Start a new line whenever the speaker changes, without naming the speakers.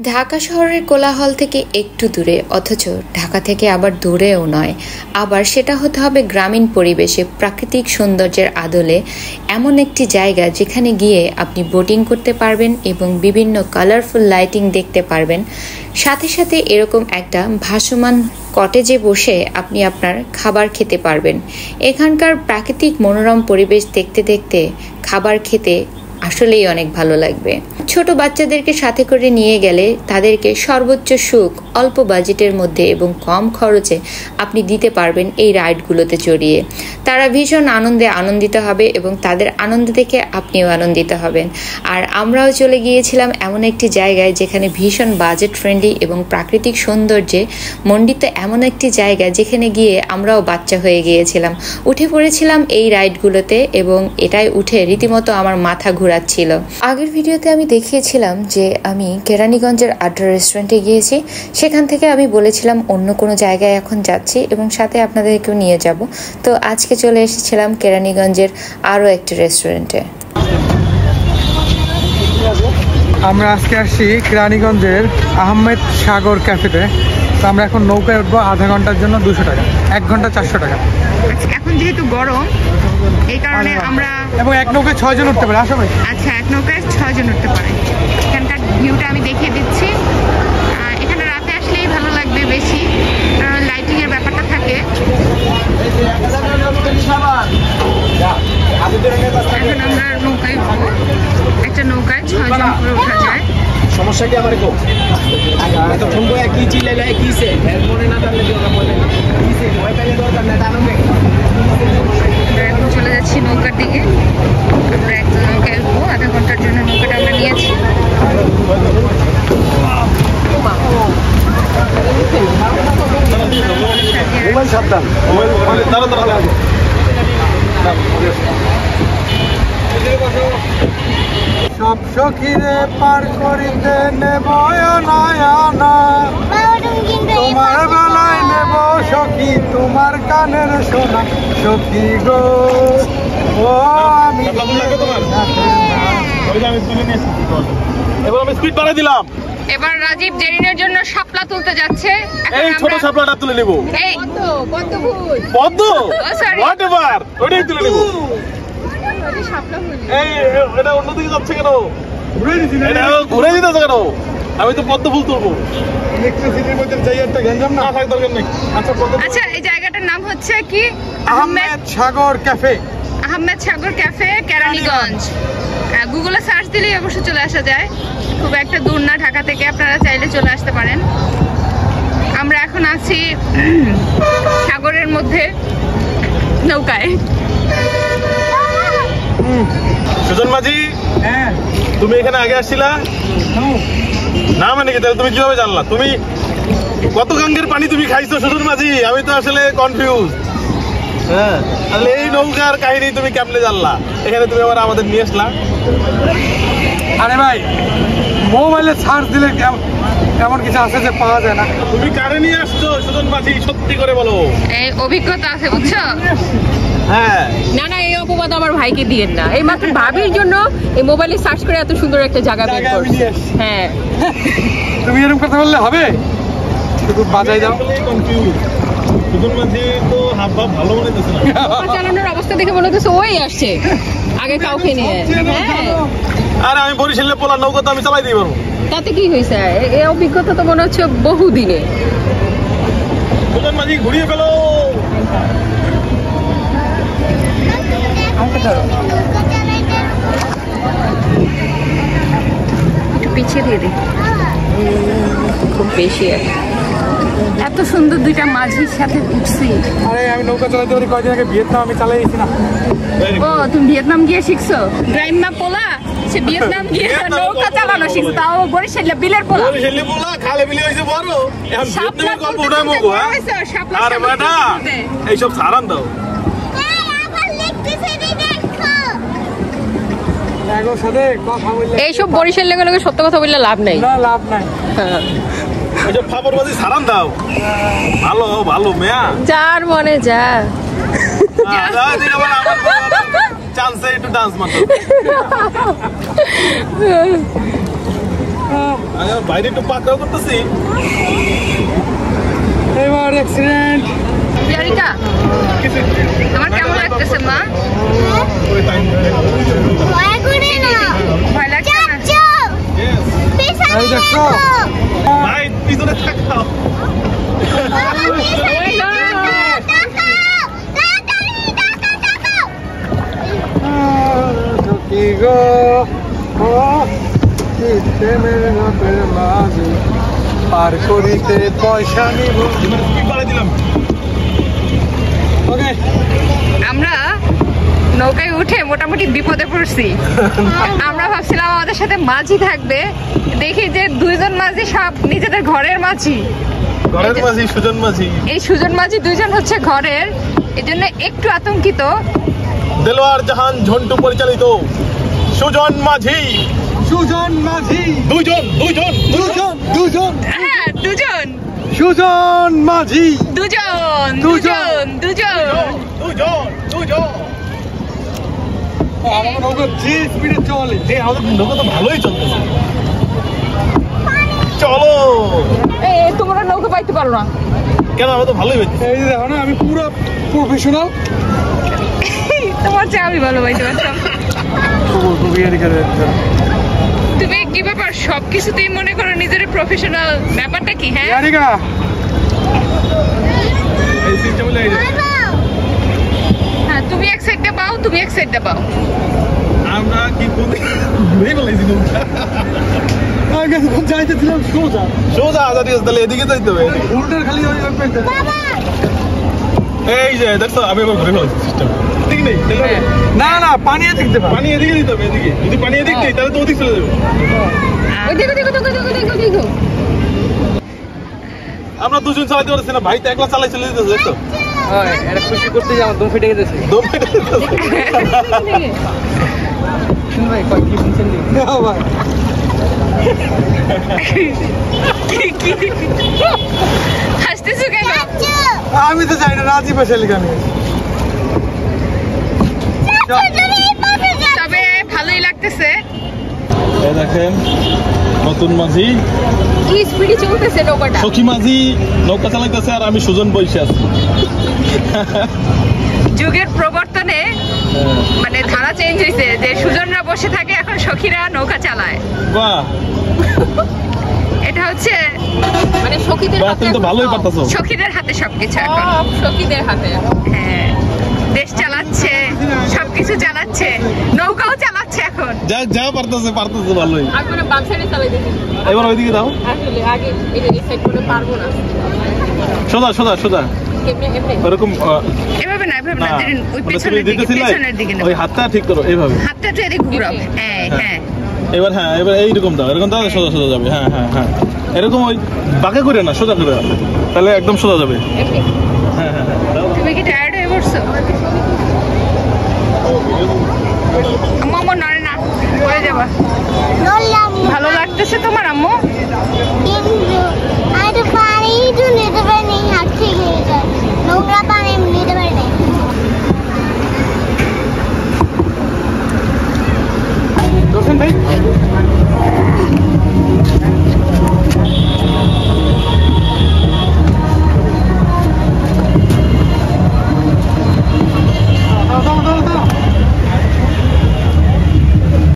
ঢাকা শহরের কোলাহল থেকে একটু দূরে, অথচ ঢাকা থেকে আবার দূরেও নয়, আবার সেটা হতে হবে গ্রামীণ পরিবেশে প্রাকৃতিক সৌন্দর্যের আদলে এমন একটি জায়গা যেখানে গিয়ে আপনি বোটিং করতে পারবেন এবং বিভিন্ন কালারফুল লাইটিং দেখতে পারবেন। সাথে সাথে এরকম একটা ভাসমান কটেজে বসে আপনি আপনার খাবার খেতে পারবেন। এখানকার প্রাকৃতিক মনোরম পরিবেশ দেখতে দেখতে খাবার খেতে আসলেই অনেক ভালো লাগবে। ছোট বাচ্চাদেরকে সাথে করে নিয়ে গেলে তাদেরকে সর্বোচ্চ সুখ অল্প বাজেটের মধ্যে এবং কম খরচে আপনি দিতে পারবেন এই রাইডগুলোতে চড়িয়ে। তারা ভীষণ আনন্দিত হবে এবং তাদের আনন্দ দেখে আপনিও আনন্দিত হবেন। আর আমরাও চলে গিয়েছিলাম এমন একটি জায়গায় যেখানে ভীষণ বাজেট ফ্রেন্ডলি এবং প্রাকৃতিক সৌন্দর্যে মণ্ডিত এমন একটি জায়গা যেখানে গিয়ে আমরাও বাচ্চা হয়ে গিয়েছিলাম। উঠে পড়েছিলাম এই রাইডগুলোতে এবং এটাই উঠে রীতিমতো আমার মাথা ঘুরাচ্ছিল। আগের ভিডিওতে আমি দেখিয়েছিলাম যে আমি কেরানীগঞ্জের আড্ডা রেস্টুরেন্টে গিয়েছি। সেখান থেকে আমি বলেছিলাম অন্য কোনো জায়গায় এখন যাচ্ছি এবং সাথে আপনাদেরকেও নিয়ে যাব। তো আজকে চলে এসেছিলাম কেরানীগঞ্জের আরও একটি রেস্টুরেন্টে।
আমরা আজকে আসছি কেরানীগঞ্জের আহমেদ সাগর ক্যাফেতে। তো আমরা এখন নৌকায় উঠবো আধা ঘন্টার জন্য 200 টাকা, 1 ঘন্টা 400 টাকা।
এখন যেহেতু গরম এই কারণে আমরা
এবং এক নৌকায় 6 জন উঠতে পারে। আসো ভাই।
আচ্ছা, এক নৌকায় 6 জন উঠতে পারে। এখানকার ভিউটা আমি দেখিয়ে দিচ্ছি। এখানে রাতে আসলেই ভালো লাগবে বেশি, কারণ লাইটিং এর ব্যাপারটা থাকে। এখন আমরা নৌকায় উঠবো। একটা নৌকায় 6 জন করে ওঠা যায়।
সমস্যা কি আমার এতক্ষণ তো একই চিল্লাইলে কিসে মনে না জানলে কিসে ভয় পেলে দরকার না জানো।
এখন চলে যাচ্ছি নৌকার দিকে। আমরা একটা নৌকায় উঠবো, আধা ঘন্টার জন্য নৌকাটা আমরা নিয়েছি।
সব সখীরে পার করিতে নেব নয়না, তোমার বেলায় নেব সখী তোমার কানের সোনা। সখী গো ও আমি
এবার আমি স্পিড বাড়াই দিলাম।
এবার রাজীব জেরিনের জন্য শাপলা তুলতে যাচ্ছে।
এই ছোট শাপলাটা তুলে নেব।
এই
পদ্ম হোয়াটএভার ওইটাই তুলে নেব। এই এটা অন্যদিকে যাচ্ছে কেন? ঘুরে দিতেছে কেন? আমি তো পদ্ম ফুল তুলবো।
ইলেকট্রিসিটির মধ্যে যাই একটা গঞ্জাম না থাক দরকার নেই।
আচ্ছা, এই জায়গাটার নাম হচ্ছে কি?
আহমেদ সাগর ক্যাফে।
আহমেদ সাগর ক্যাফে, কেরানীগঞ্জ। গুগলে সার্চ দিলেই অবশ্য চলে আসা যায়। খুব একটা দূর না ঢাকা থেকে, আপনারা চাইলে চলে আসতে পারেন। আমরা এখন আছি সাগরের মধ্যে নৌকায়।
সুজন মাঝি,
হ্যাঁ
তুমি এখানে আগে আসছিলা না? মানে কি তাহলে তুমি কিভাবে জানলা? তুমি কত গাঙ্গের পানি তুমি খাইছো সুজন মাঝি? আমি তো আসলে কনফিউজ। হ্যাঁ, তাহলে এই নৌকার কাহিনী তুমি কেমনে জানলা? এখানে তুমি আবার আমাদের নিয়ে আসলা।
আরে ভাই, মোবাইলে সার্চ দিলে এমন কিছু আছে যে পাওয়া যায় না।
তুমি কারে নিয়ে আসছো সুজন মাঝি? সত্যি করে বলো।
এই অভিজ্ঞতা আছে, বুঝছো?
হ্যাঁ।
না না, এই অপবাদ আমার ভাইকে দিয়েন না। এই মাত্র ভাবির জন্য এই মোবাইলে সার্চ করে এত সুন্দর একটা জায়গা বের করছে। হ্যাঁ,
তুমি এরকম কথা বললে হবে? শুধু বাজাই দাও।
কনফিউজ। সুজন মাঝি তো হাবভাব ভালো মনে হচ্ছে না।
নৌকা চালানোর অবস্থা দেখে মনে হচ্ছে ওই আসছে আগে কাউকে নিয়ে। হ্যাঁ,
আরে আমি বরিশালে পোলা নৌকা তো আমি চালাই দিই পারবো।
তাতে কি হয়েছে? এই অভিজ্ঞতা তো মনে হচ্ছে বহুদিনে।
সুজন মাঝি ঘুরিয়ে ফেলো।
পিছিয়ে দিয়ে দিই।
খুব বেশি
এত সুন্দর দুইটা মাঝির সাথে উঠছি।
আরে আমি নৌকা চালাতে পারি কয়দিন আগে, ভিয়েতনাম আমি চালাইছি না।
ও, তুমি ভিয়েতনাম গিয়ে শিখছো? গ্রাইমা পোলা সে ভিয়েতনাম গিয়ে নৌকা চালানো শিখছো, তাও বরিশালে বিলের পোলা।
বরিশালে পোলা খালে বিলে হইছে বড়। এখন ভিয়েতনামের গল্প উঠাই মগো। আরে বেটা, এইসব সারান দাও।
এইসব বরিশাল লেগে লেগে সত্য কথা বললে লাভ নাই।
না, লাভ নাই।
এইসব ফাপড়বাজি সারান দাও। ভালো ভালো মেয়া,
যার মনে যা।
চান্সে একটু ডান্স মারো। আমি বাইরে একটু পাকড়াও করতেছি।
এবার অ্যাক্সিডেন্ট।
ইয়ারিকা তোমার কেমন লাগতেছে মা? ভয় লাগছে না?
এই দেখছো
ভাই পিছনে থাকাও।
কি গো পার করিতে পয়সা নিব।
দিলাম।
ওকে
আমরা নৌকায় উঠে মোটামুটি বিপদে পড়ছি। আমরা ভাবছিলাম আমাদের সাথে মাঝি থাকবে, দেখি যে দুইজন মাঝি সব নিজেদের ঘরের মাঝি।
ঘরের মাঝি সুজন মাঝি।
এই সুজন মাঝি দুইজন হচ্ছে ঘরের, এই জন্য একটু আতঙ্কিত।
দেলোয়ার জাহান ঝন্টু পরিচালিত সুজন মাঝি।
সুজন মাঝি
দুজন দুজন
দুজন দুজন
হ্যাঁ দুজন
সুজন মাঝি
দুজন
দুজন
দুজন
দুজন দুজন।
আমার নৌকা যে স্পিডে চলে।
আমাদের নৌকা তো ভালোই চলতেছে। চলো।
তোমরা নৌকা পাইতে পারো না
কেন? আমরা তো ভালোই পাইছি।
এই যে দেখো না, আমি পুরো প্রফেশনাল।
তোমার চেয়ে আমি ভালো পাইতে পারতাম। তুমি কি ব্যাপার সবকিছুতেই মনে করো নিজের প্রফেশনাল? ব্যাপারটা কি? হ্যাঁ
ইয়ারিকা
এই সিটটা বলে এই যে
হ্যাঁ তুমি এক সাইডটা পাও, তুমি এক সাইডটা পাও।
আমরা কি বলি ঘুরে বলেছি নৌকা।
আমি যখন যাইতেছিলাম সোজা
সোজা আজাদি তাহলে এদিকে যাইতে হবে।
উল্টার খালি ওই পেতে।
এই যে দেখছো আমি এবার ঘুরে ফেলেছি সিস্টেম। ঠিক নেই তাহলে
না না পানি দেখতে পাবো।
পানি এদিকে দিতে হবে। এদিকে যদি পানি এদিক দেয় তাহলে তো ওদিক চলে যাবে।
ওই দেখো দেখো দেখো দেখো দেখো দেখো
আমরা দুজন চালাতে পারছি না, ভাই তো একলা চালাই চলে যেতেছে। দেখছো
এটা খুশি করতে যে আমার দম ফেটে গেছে।
দম ফেটে যেতেছে।
ভাই কি শুনছেন ভাই?
হাসতেছো কেন?
আমি তো জানি না, রাজি পেশালি গান।
তবে ভালোই লাগতেছে।
এই দেখেন নতুন মাঝি
কি স্পিডে চলতেছে নৌকাটা।
সখী মাঝি নৌকা চালাইতেছে আর আমি সুজন বসে আছি।
যুগের প্রবর্তনে মানে ধারা চেঞ্জ হয়েছে, যে সুজনরা বসে থাকে এখন সখীরা নৌকা চালায়।
বাহ
এটা হচ্ছে
মানে সখীদের
বাহ,
হাতে
তুমি তো ভালোই পারতাছো।
সখীদের হাতে সবকিছু এখন।
সব সখীদের হাতে।
হ্যাঁ দেশ চালাচ্ছে, সবকিছু চালাচ্ছে, নৌকাও চালাচ্ছে এখন।
যা যা পারতেছে পারতেছে ভালোই।
আর কোনো বাম সাইডে চালাই দিছি।
এবার ওইদিকে দাও।
আসলে আগে এই সাইড করে পারবো না।
সোজা সোজা সোজা
এমনি এমনি
ওরকম
এভাবে না, এভাবে না,
না,
ওই
মানে
পেছনের
তুমি
দিকে,
দিতেছিলে,
পেছনের দিকে নাও।
ওই হাতটা ঠিক করো এইভাবে।
হাতটা তো এদিকে ঘুরাও। হ্যাঁ হ্যাঁ
এবার হ্যাঁ এবার এইরকম দাও, এরকম দাও সোজা সোজা যাবে। হ্যাঁ হ্যাঁ হ্যাঁ এরকম ওই বাঁকা করে না, সোজা করে তাহলে একদম সোজা যাবে।
এমনি।
হ্যাঁ হ্যাঁ হ্যাঁ দাও।
তুমি কি টায়ার্ড হয়ে পড়ছো? আম্মু নড়ে না, পড়ে যাবা। ভালো লাগতেছে তোমার আম্মু?
দর্শন ভাই